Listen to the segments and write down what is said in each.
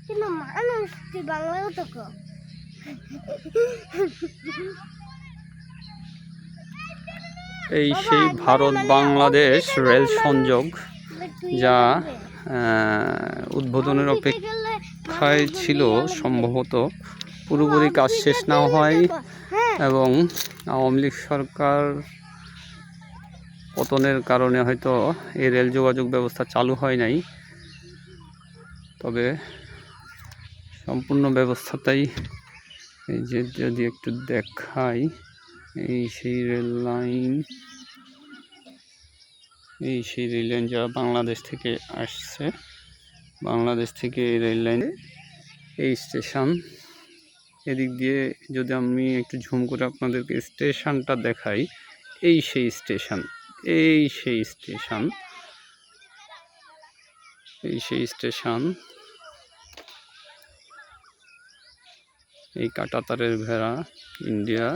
কিন্তু মানুষ তুই বাংলাও তো কো। এই সেই ভারত বাংলাদেশ রেল সংযোগ যা উদ্বোধনের অপেক্ষায় ছিল, সম্ভবত পুরোপুরি কাজ শেষ না হয় এবং আওয়ামী লীগ সরকার পতনের কারণে হয়তো এই রেল যোগাযোগ ব্যবস্থা চালু হয় নাই। তবে সম্পূর্ণ ব্যবস্থাটাই এই যে যদি একটু দেখাই, এই সেই রেল লাইন, এই সেই রেল লাইন যা বাংলাদেশ থেকে আসছে। বাংলাদেশ থেকে এই রেল লাইনে এই স্টেশন, এদিক দিয়ে যদি আমি একটু ঝুম করে আপনাদেরকে স্টেশনটা দেখাই, এই সেই স্টেশন, এই সেই স্টেশন, এই সেই স্টেশন। এই কাঁটাতারের ভেড়া, ইন্ডিয়া।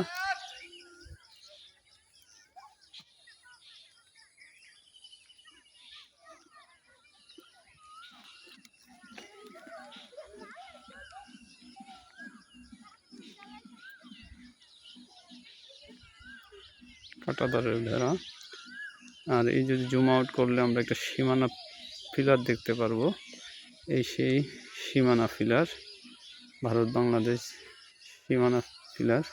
কাঁটাতারের ভেড়া। আর এই যদি জুম আউট করলে আমরা একটা সীমানা পিলার দেখতে পারবো। এই সেই সীমানা পিলার, ভারত বাংলাদেশ সীমানা পিলার।